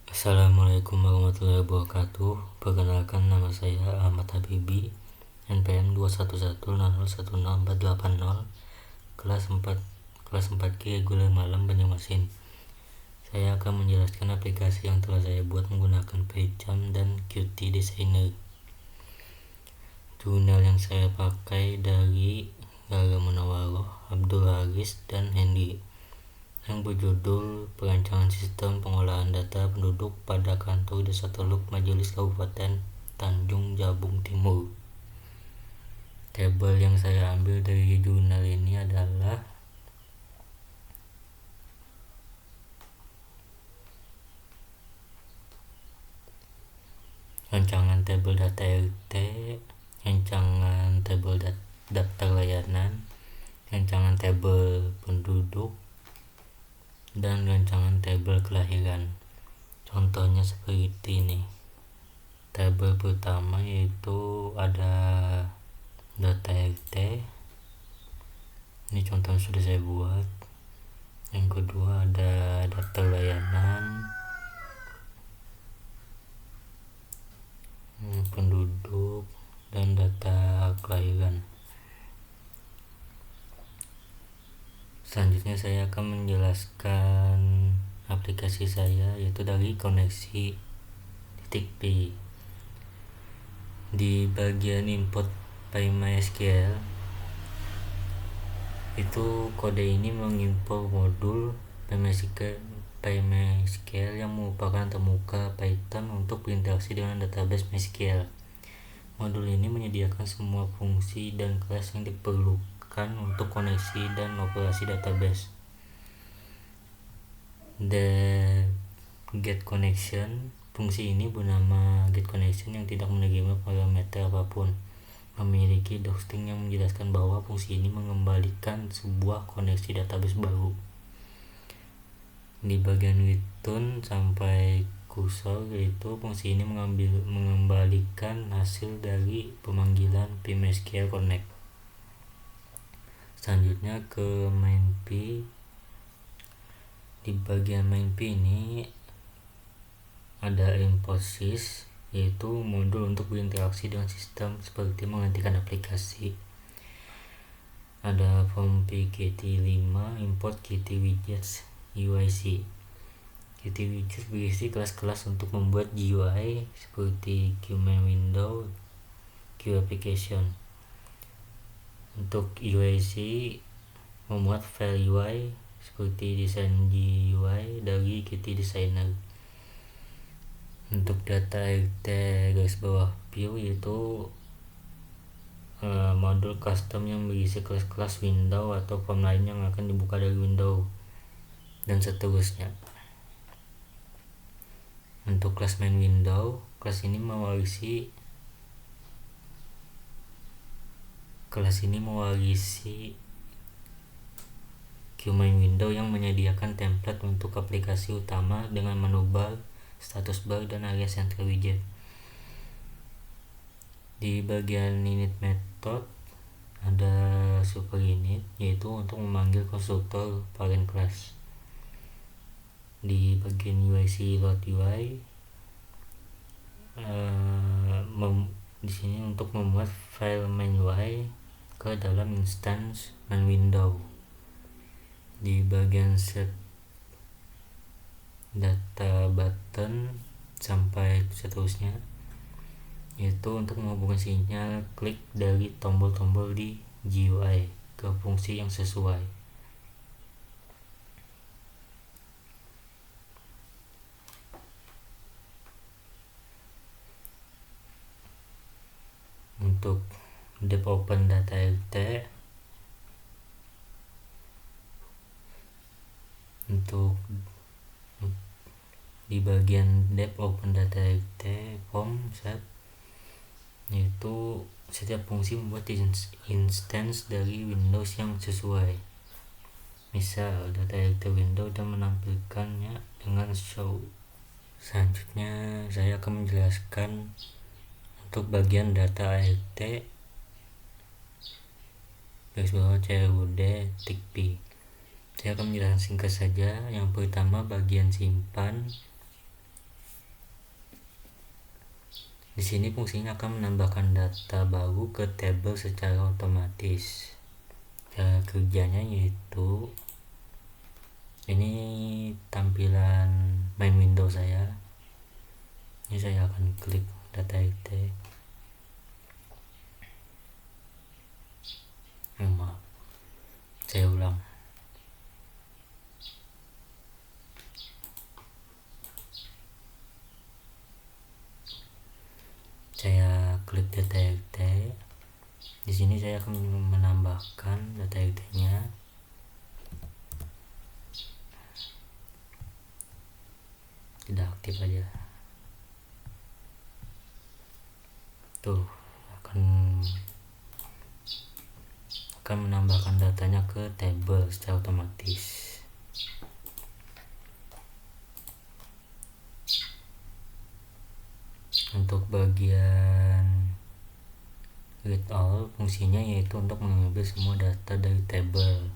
Assalamualaikum warahmatullahi wabarakatuh. Perkenalkan, nama saya Ahmad Habibi, NPM 21100101480, kelas 4G reguler malam Banjarmasin. Saya akan menjelaskan aplikasi yang telah saya buat menggunakan PayCharm dan Qt Designer. Jurnal yang saya pakai dari Gaga Munawaroh, Abdul Haris, dan Hendy, yang berjudul Perancangan Sistem Pengolahan Data Penduduk pada Kantor Desa Teluk Majelis Kabupaten Tanjung Jabung Timur. Tabel yang saya ambil dari jurnal ini adalah rancangan tabel data RT, rancangan tabel daftar layanan, rancangan tabel penduduk, dan rancangan tabel kelahiran. Contohnya seperti ini. Tabel pertama yaitu ada data RT. Ini contohnya sudah saya buat. Yang kedua ada daftar layanan, penduduk, dan data kelahiran. Selanjutnya saya akan menjelaskan aplikasi saya, yaitu dari koneksi .p. Di bagian import PyMySQL itu kode ini mengimpor modul PyMySQL yang merupakan termuka Python untuk berinteraksi dengan database MySQL. Modul ini menyediakan semua fungsi dan kelas yang diperlukan untuk koneksi dan operasi database. The get connection, fungsi ini bernama get connection yang tidak menerima parameter apapun, memiliki docstring yang menjelaskan bahwa fungsi ini mengembalikan sebuah koneksi database baru. Di bagian return sampai kursor, yaitu fungsi ini mengembalikan hasil dari pemanggilan PyMySQL connect. Selanjutnya ke main P. Di bagian main P ini ada import sys, yaitu modul untuk berinteraksi dengan sistem seperti menghentikan aplikasi. Ada form PKT5, import Qt widgets UIC. Qt widgets berisi kelas-kelas untuk membuat GUI seperti QMain window, QApplication. Untuk UIC memuat file UI seperti desain GUI dari Qt Designer. Untuk data RT _view yaitu modul custom yang berisi kelas-kelas window atau form lain yang akan dibuka dari window, dan seterusnya. Untuk kelas main window, kelas ini mewarisi QMain window yang menyediakan template untuk aplikasi utama dengan menu bar, status bar, dan area center widget. Di bagian init method ada super init, yaitu untuk memanggil konstruktor parent class. Di bagian UIC load UI, di sini untuk membuat file main UI ke dalam instance main window. Di bagian set data button sampai seterusnya, yaitu untuk menghubungkan sinyal klik dari tombol-tombol di GUI ke fungsi yang sesuai. Untuk dep open data RT, untuk di bagian dep open data RT form set, yaitu setiap fungsi membuat instance dari Windows yang sesuai. Misal data RT window dan menampilkannya dengan show. Selanjutnya saya akan menjelaskan untuk bagian data RT CRUD .p. Saya akan menjelaskan singkat saja. Yang pertama bagian simpan, Di sini fungsinya akan menambahkan data baru ke tabel secara otomatis. Cara kerjanya yaitu ini tampilan main window saya. Ini saya akan klik data RT. Maaf, saya ulang. Saya klik data RT. Di sini saya akan menambahkan data RT-nya. Tidak aktif aja. Tuh, akan menambahkan datanya ke table secara otomatis. Untuk bagian read all, fungsinya yaitu untuk mengambil semua data dari table.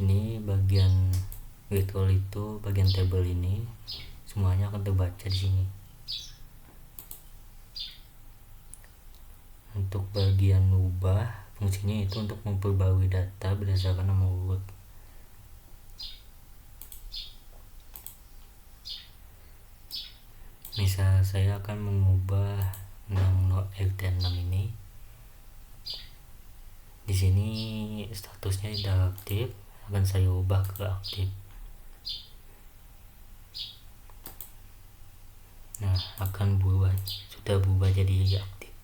Ini bagian read all itu bagian table ini semuanya akan terbaca di sini. Untuk bagian ubah, fungsinya itu untuk memperbarui data berdasarkan nomor urut. Misal saya akan mengubah RT6 ini. Di sini statusnya tidak aktif, akan saya ubah ke aktif. Nah, akan sudah berubah jadi aktif.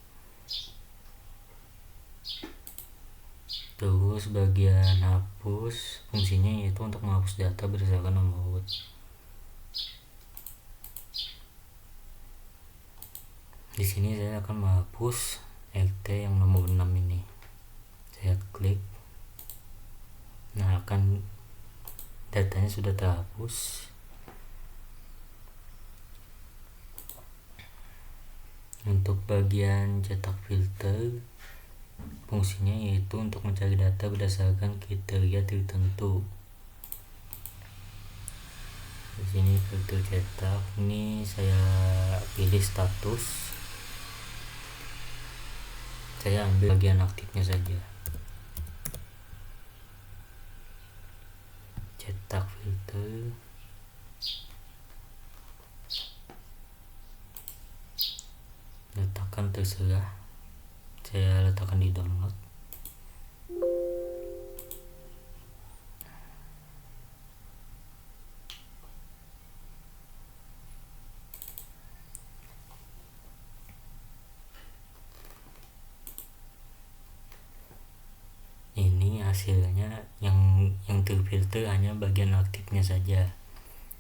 Terus bagian hapus, fungsinya yaitu untuk menghapus data berdasarkan nomor urut. Di sini saya akan menghapus RT yang nomor 6 ini. Saya klik. Nah, datanya sudah terhapus. Untuk bagian cetak filter, fungsinya yaitu untuk mencari data berdasarkan kriteria tertentu. Di sini filter cetak, ini saya pilih status. Saya ambil bagian aktifnya saja. Cetak filter. Letakkan terserah. Saya letakkan di download. Ini hasilnya yang terfilter hanya bagian aktifnya saja,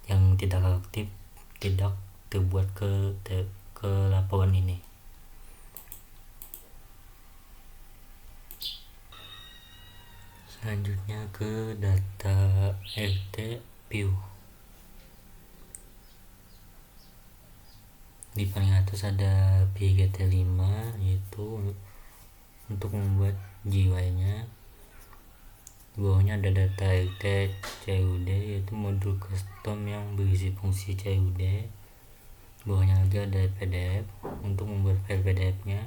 yang tidak aktif tidak terbuat ke laporan ini. Selanjutnya ke data RT view. Di paling atas ada PGT5, yaitu untuk membuat GUI-nya. Di bawahnya ada data RT CUD, yaitu modul custom yang berisi fungsi CUD. Di bawahnya lagi ada PDF untuk membuat file PDF-nya.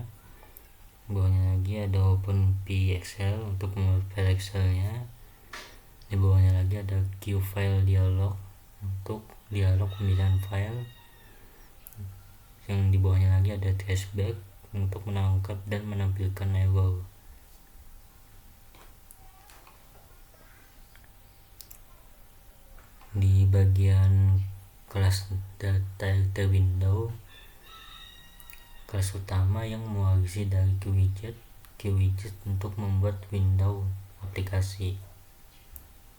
Di bawahnya lagi ada OpenPXL untuk membuat file Excel-nya. Di bawahnya lagi ada QFile dialog untuk dialog pemilihan file. Yang di bawahnya lagi ada traceback untuk menangkap dan menampilkan error. Di bagian kelas data window, kelas utama yang mewarisi dari QWidget untuk membuat window aplikasi.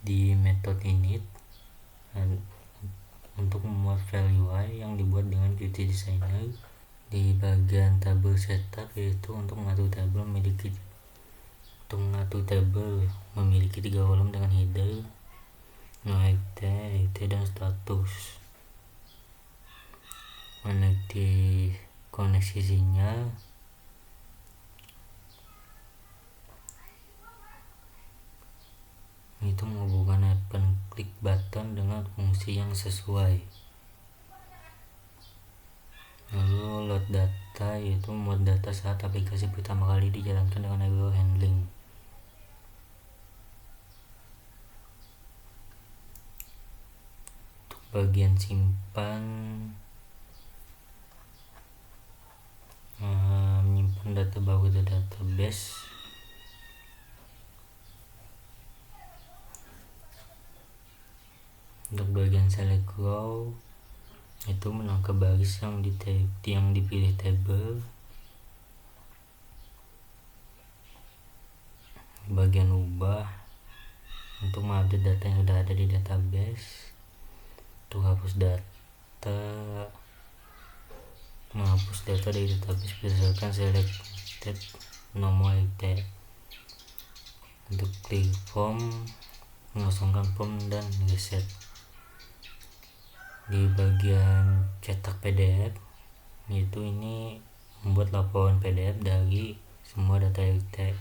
Di method init untuk membuat file UI yang dibuat dengan Qt Designer. Di bagian tabel setup, yaitu untuk mengatur tabel memiliki 3 kolom dengan header, RT, dan status. Koneksi sinyal. Itu menghubungkan open click button dengan fungsi yang sesuai. Lalu load data, yaitu membuat data saat aplikasi pertama kali dijalankan dengan error handling. Untuk bagian simpan, menyimpan data baru ke database. Untuk bagian select row, itu menangkap baris yang dipilih table. Bagian ubah, untuk mengupdate data yang sudah ada di database. Untuk hapus data, menghapus data dari database berdasarkan selected nomor item. Untuk klik form, mengosongkan form dan reset. Di bagian cetak PDF, yaitu ini membuat laporan PDF dari semua data RT.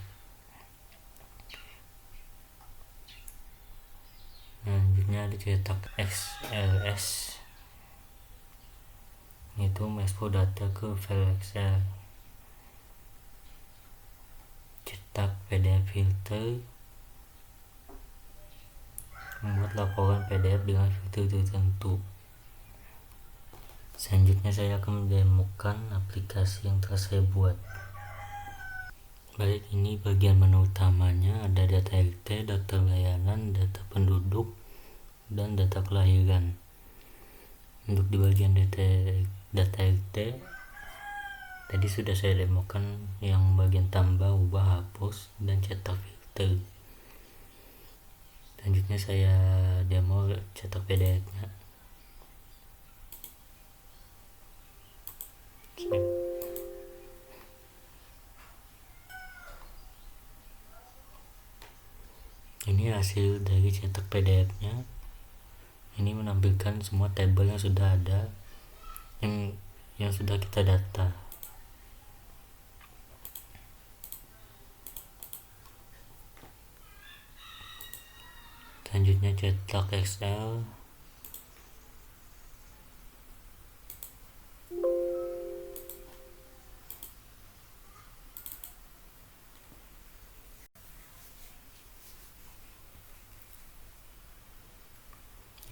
Selanjutnya ada cetak XLS, itu mengekspor data ke file Excel. Cetak PDF filter, membuat laporan PDF dengan filter tertentu. Selanjutnya saya akan mendemokan aplikasi yang telah saya buat. Baik, ini bagian menu utamanya, ada data RT, data layanan, data penduduk, dan data kelahiran. Untuk di bagian data RT, tadi sudah saya demokan yang bagian tambah, ubah, hapus, dan cetak filter. Selanjutnya saya demo cetak PDF-nya. Ini hasil dari cetak PDF-nya. Ini menampilkan semua tabel yang sudah ada, yang sudah kita data. Selanjutnya cetak Excel.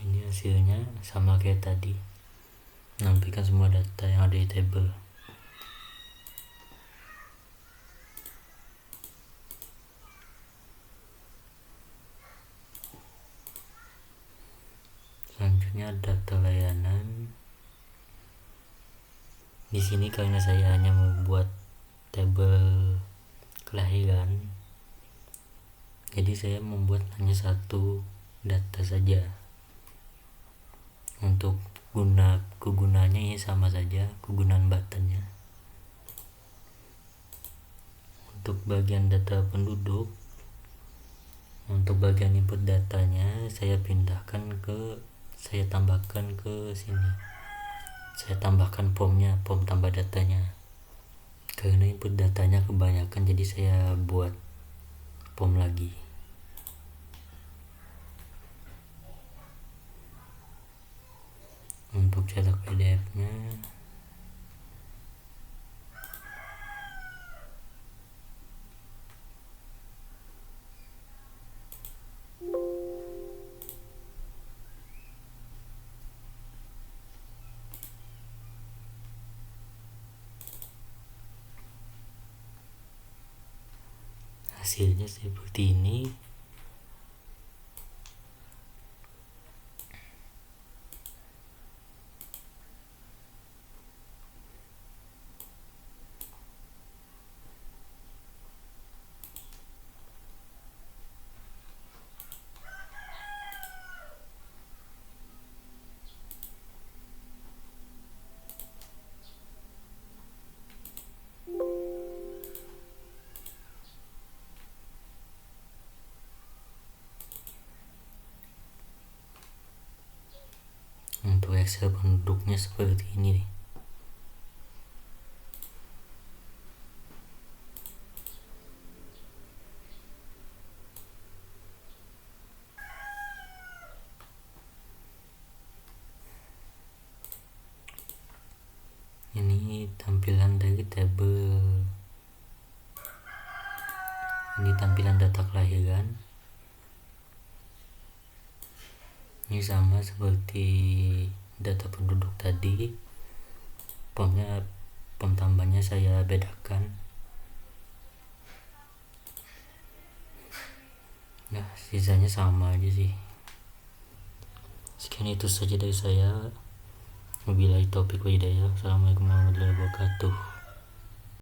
Ini hasilnya sama kayak tadi, menampilkan semua data yang ada di table. Selanjutnya data layanan. Di sini karena saya hanya membuat tabel kelahiran, jadi saya membuat hanya satu data saja. Untuk kegunaannya ini sama saja, kegunaan buttonnya. Untuk bagian data penduduk, untuk bagian input datanya saya tambahkan ke sini. Saya tambahkan formnya, form tambah datanya. Karena input datanya kebanyakan, jadi saya buat form lagi. Untuk cetak PDF-nya, hasilnya seperti ini. Untuk Excel penduduknya seperti ini. Ini tampilan dari tabel. Ini tampilan data kelahiran. Ini sama seperti data penduduk tadi. Pom tambahnya saya bedakan. Nah, sisanya sama aja sih. Sekian itu saja dari saya. Wabillahi taufiq wa hidayah. Assalamualaikum warahmatullahi wabarakatuh.